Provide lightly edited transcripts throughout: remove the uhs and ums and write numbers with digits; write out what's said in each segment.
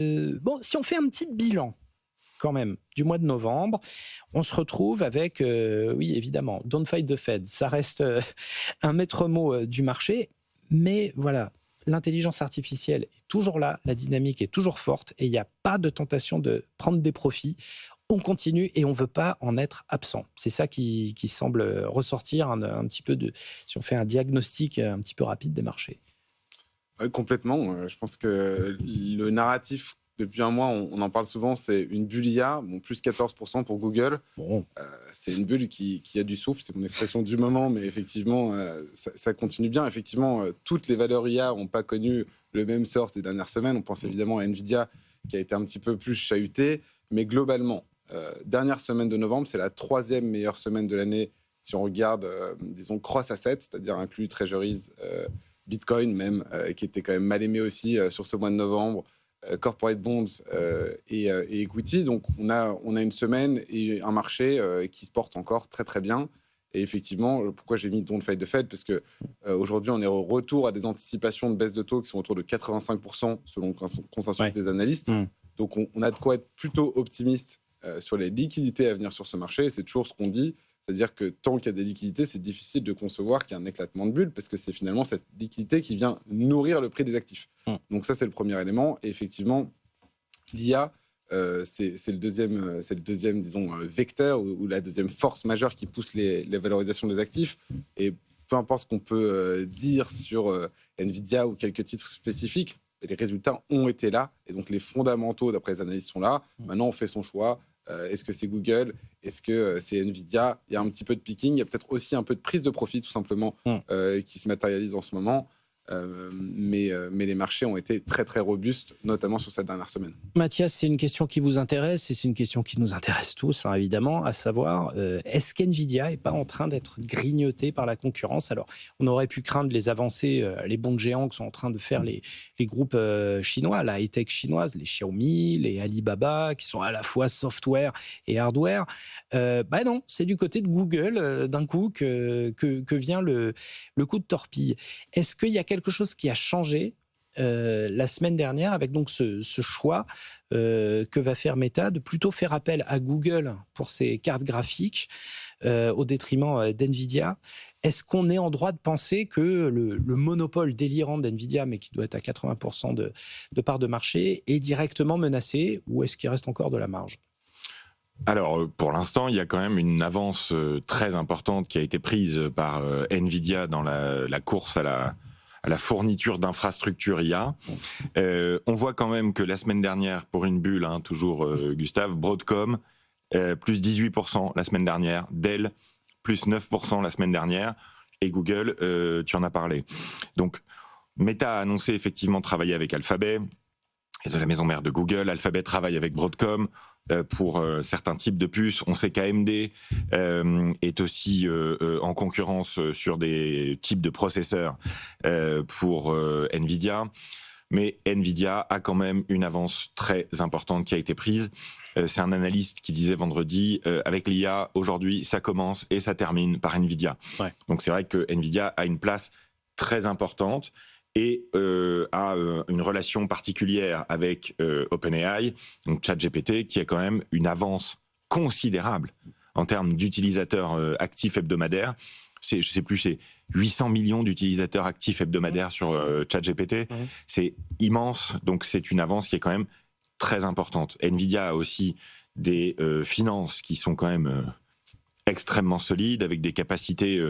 Bon, si on fait un petit bilan quand même du mois de novembre, on se retrouve avec, oui évidemment, Don't Fight the Fed, ça reste un maître mot du marché, mais voilà, l'intelligence artificielle est toujours là, la dynamique est toujours forte et il n'y a pas de tentation de prendre des profits. On continue et on ne veut pas en être absent. C'est ça qui semble ressortir un petit peu si on fait un diagnostic un petit peu rapide des marchés. Ouais, complètement. Je pense que le narratif, depuis un mois, on en parle souvent, c'est une bulle IA, bon, plus 14% pour Google. Bon. C'est une bulle qui a du souffle, c'est mon expression du moment, mais effectivement, ça continue bien. Effectivement, toutes les valeurs IA n'ont pas connu le même sort ces dernières semaines. On pense évidemment à Nvidia, qui a été un petit peu plus chahuté, mais globalement, dernière semaine de novembre, c'est la 3e meilleure semaine de l'année si on regarde, disons, cross-asset, c'est-à-dire inclus treasuries, Bitcoin même, qui était quand même mal aimé aussi sur ce mois de novembre, corporate bonds et equity. Donc, on a une semaine et un marché qui se porte encore très, très bien. Et effectivement, pourquoi j'ai mis Don't Fight the Fed ? Parce qu'aujourd'hui, on est au retour à des anticipations de baisse de taux qui sont autour de 85% selon le consensus des analystes. Donc, on a de quoi être plutôt optimiste sur les liquidités à venir sur ce marché. Et c'est toujours ce qu'on dit. C'est-à-dire que tant qu'il y a des liquidités, c'est difficile de concevoir qu'il y a un éclatement de bulle parce que c'est finalement cette liquidité qui vient nourrir le prix des actifs. Donc ça, c'est le premier élément. Et effectivement, l'IA, c'est le deuxième, disons, vecteur ou la deuxième force majeure qui pousse les valorisations des actifs. Et peu importe ce qu'on peut dire sur Nvidia ou quelques titres spécifiques, les résultats ont été là. Et donc, les fondamentaux, d'après les analystes, sont là. Maintenant, on fait son choix. Est-ce que c'est Google ? Est-ce que c'est Nvidia ? Il y a un petit peu de picking. Il y a peut-être aussi un peu de prise de profit, tout simplement, qui se matérialise en ce moment. Mais les marchés ont été très, très robustes, notamment sur cette dernière semaine. Mathias, c'est une question qui vous intéresse et c'est une question qui nous intéresse tous, hein, évidemment, à savoir, est-ce qu'NVIDIA n'est pas en train d'être grignoté par la concurrence ? Alors, on aurait pu craindre les avancées, les bonds géants que sont en train de faire les groupes chinois, la high-tech chinoise, les Xiaomi, les Alibaba, qui sont à la fois software et hardware. Non, c'est du côté de Google, d'un coup, que vient le coup de torpille. Est-ce qu'il y a quelque chose qui a changé la semaine dernière avec donc ce choix que va faire Meta de plutôt faire appel à Google pour ses cartes graphiques au détriment d'NVIDIA? Est-ce qu'on est en droit de penser que le monopole délirant d'NVIDIA, mais qui doit être à 80% de part de marché, est directement menacé ou est-ce qu'il reste encore de la marge ? Alors, pour l'instant, il y a quand même une avance très importante qui a été prise par NVIDIA dans la course à la fourniture d'infrastructures IA. On voit quand même que la semaine dernière, pour une bulle, toujours Gustave, Broadcom, plus 18% la semaine dernière, Dell, plus 9% la semaine dernière, et Google, tu en as parlé. Donc, Meta a annoncé effectivement travailler avec Alphabet, et de la maison mère de Google. Alphabet travaille avec Broadcom pour certains types de puces. On sait qu'AMD est aussi en concurrence sur des types de processeurs pour Nvidia. Mais Nvidia a quand même une avance très importante qui a été prise. C'est un analyste qui disait vendredi, avec l'IA, aujourd'hui, ça commence et ça termine par Nvidia. Ouais. Donc c'est vrai que Nvidia a une place très importante et a une relation particulière avec OpenAI, donc ChatGPT, qui a quand même une avance considérable en termes d'utilisateurs actifs hebdomadaires. Je ne sais plus, c'est 800 millions d'utilisateurs actifs hebdomadaires sur ChatGPT. C'est immense, donc c'est une avance qui est quand même très importante. Nvidia a aussi des finances qui sont quand même extrêmement solides, avec des capacités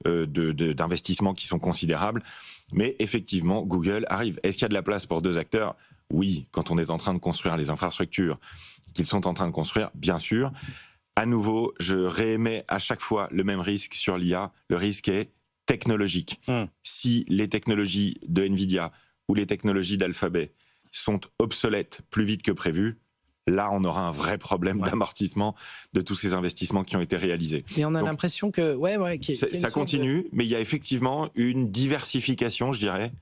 d'investissement qui sont considérables. Mais effectivement, Google arrive. Est-ce qu'il y a de la place pour deux acteurs ? Oui, quand on est en train de construire les infrastructures qu'ils sont en train de construire, bien sûr. À nouveau, je réémets à chaque fois le même risque sur l'IA. Le risque est technologique. Si les technologies de Nvidia ou les technologies d'Alphabet sont obsolètes plus vite que prévu, là, on aura un vrai problème d'amortissement de tous ces investissements qui ont été réalisés. Et on a l'impression que... ça continue, mais il y a effectivement une diversification, je dirais,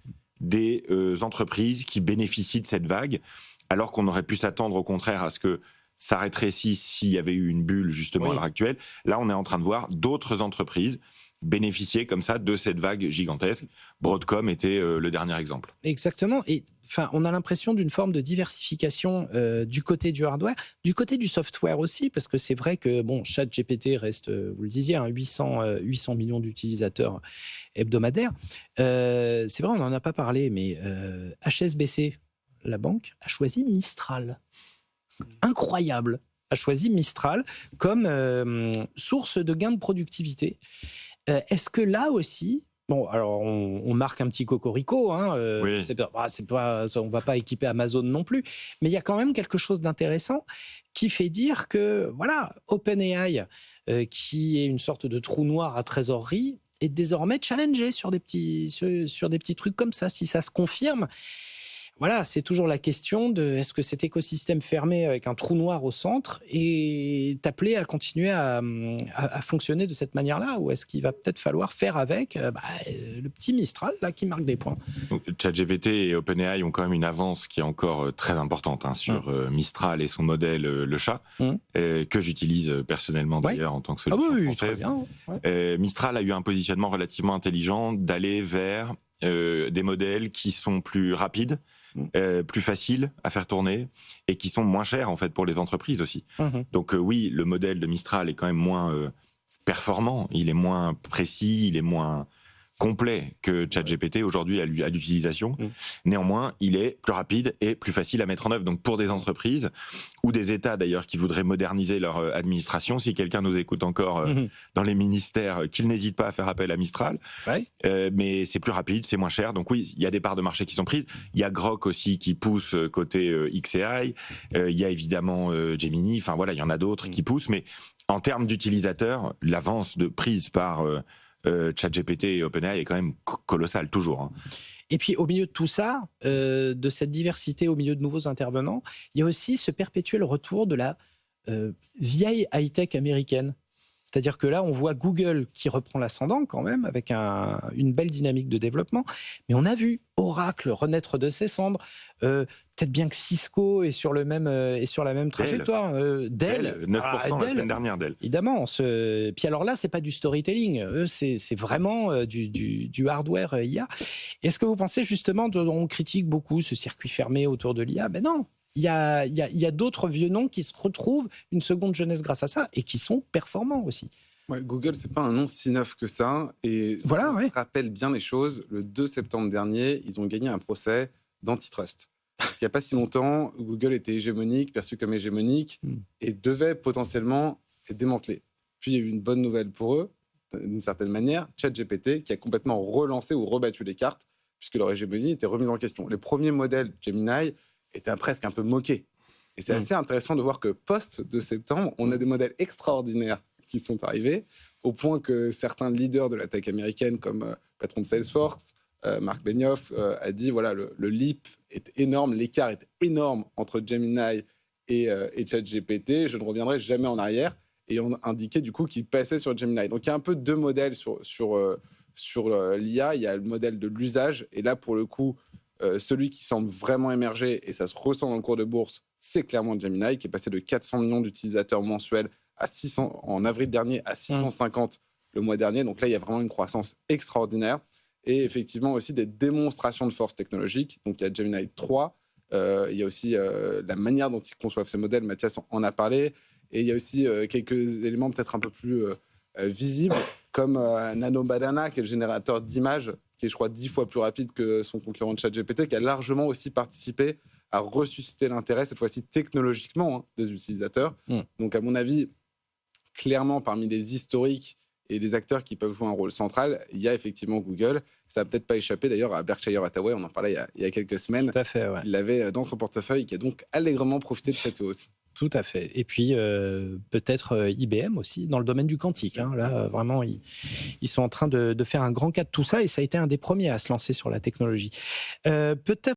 des entreprises qui bénéficient de cette vague, alors qu'on aurait pu s'attendre au contraire à ce que ça rétrécisse s'il y avait eu une bulle justement à l'heure actuelle. Là, on est en train de voir d'autres entreprises bénéficier comme ça de cette vague gigantesque. Broadcom était le dernier exemple. Exactement. Et enfin, on a l'impression d'une forme de diversification du côté du hardware, du côté du software aussi, parce que c'est vrai que bon, ChatGPT reste, vous le disiez, 800 millions d'utilisateurs hebdomadaires. C'est vrai, on n'en a pas parlé, mais HSBC, la banque, a choisi Mistral. Incroyable. A choisi Mistral comme source de gain de productivité. Est-ce que là aussi, bon, alors on marque un petit cocorico, hein, Oui. on va pas équiper Amazon non plus, mais il y a quand même quelque chose d'intéressant qui fait dire que voilà, OpenAI, qui est une sorte de trou noir à trésorerie, est désormais challengé sur des petits trucs comme ça. Si ça se confirme, voilà, c'est toujours la question de est-ce que cet écosystème fermé avec un trou noir au centre est appelé à continuer à fonctionner de cette manière-là, ou est-ce qu'il va peut-être falloir faire avec le petit Mistral là qui marque des points. Donc, ChatGPT et OpenAI ont quand même une avance qui est encore très importante sur Mistral et son modèle le chat, que j'utilise personnellement d'ailleurs en tant que solution française. Très bien, ouais. Mistral a eu un positionnement relativement intelligent d'aller vers des modèles qui sont plus rapides, plus faciles à faire tourner et qui sont moins chers en fait pour les entreprises aussi. Donc oui, le modèle de Mistral est quand même moins performant, il est moins précis, il est moins complet que ChatGPT aujourd'hui à l'utilisation. Néanmoins, il est plus rapide et plus facile à mettre en œuvre. Donc pour des entreprises ou des États d'ailleurs qui voudraient moderniser leur administration, si quelqu'un nous écoute encore dans les ministères, qu'il n'hésite pas à faire appel à Mistral. Ouais. Mais c'est plus rapide, c'est moins cher. Donc oui, il y a des parts de marché qui sont prises. Il y a Grok aussi qui pousse côté XAI. Il y a évidemment Gemini. Enfin voilà, il y en a d'autres qui poussent. Mais en termes d'utilisateurs, l'avance de prise par ChatGPT et OpenAI est quand même colossal, toujours. Et puis, au milieu de tout ça, de cette diversité, au milieu de nouveaux intervenants, il y a aussi ce perpétuel retour de la vieille high-tech américaine. C'est-à-dire que là, on voit Google qui reprend l'ascendant quand même, avec une belle dynamique de développement. Mais on a vu Oracle renaître de ses cendres. Peut-être bien que Cisco est sur la même trajectoire. Dell, 9% la semaine dernière, Dell. Évidemment. Puis alors là, c'est pas du storytelling. Eux, c'est vraiment du hardware IA. Est-ce que vous pensez justement, on critique beaucoup ce circuit fermé autour de l'IA? Ben non. Il y a d'autres vieux noms qui se retrouvent une seconde jeunesse grâce à ça et qui sont performants aussi. Ouais, Google, c'est pas un nom si neuf que ça. Et voilà, si on se rappelle bien les choses, le 2 septembre dernier, ils ont gagné un procès d'antitrust. Il n'y a pas si longtemps, Google était hégémonique, perçu comme hégémonique, et devait potentiellement être démantelé. Puis il y a eu une bonne nouvelle pour eux, d'une certaine manière, ChatGPT, qui a complètement relancé ou rebattu les cartes, puisque leur hégémonie était remise en question. Les premiers modèles Gemini étaient presque un peu moqués. Et c'est assez intéressant de voir que post-2 septembre, on a des modèles extraordinaires qui sont arrivés, au point que certains leaders de la tech américaine, comme le patron de Salesforce, Marc Benioff, a dit voilà, le leap est énorme, l'écart est énorme entre Gemini et ChatGPT, je ne reviendrai jamais en arrière. Et on indiquait du coup qu'il passait sur Gemini. Donc il y a un peu deux modèles sur l'IA. Il y a le modèle de l'usage, et là pour le coup, celui qui semble vraiment émerger, et ça se ressent dans le cours de bourse, c'est clairement Gemini, qui est passé de 400 millions d'utilisateurs mensuels à 600, en avril dernier à 650 le mois dernier. Donc là, il y a vraiment une croissance extraordinaire. Et effectivement aussi des démonstrations de force technologique. Donc il y a Gemini 3, il y a aussi la manière dont ils conçoivent ces modèles, Mathias en a parlé, et il y a aussi quelques éléments peut-être un peu plus visibles, comme Nano Banana, qui est le générateur d'images, qui est, je crois, 10 fois plus rapide que son concurrent ChatGPT, qui a largement aussi participé à ressusciter l'intérêt, cette fois-ci technologiquement, des utilisateurs. Donc, à mon avis, clairement, parmi les historiques et les acteurs qui peuvent jouer un rôle central, il y a effectivement Google. Ça n'a peut-être pas échappé d'ailleurs à Berkshire Hathaway, on en parlait il y a quelques semaines. Tout à fait, ouais. Il l'avait dans son portefeuille, qui a donc allègrement profité de cette hausse. Tout à fait. Et puis, peut-être IBM aussi, dans le domaine du quantique. Là, vraiment, ils sont en train de faire un grand cas de tout ça, et ça a été un des premiers à se lancer sur la technologie. Peut-être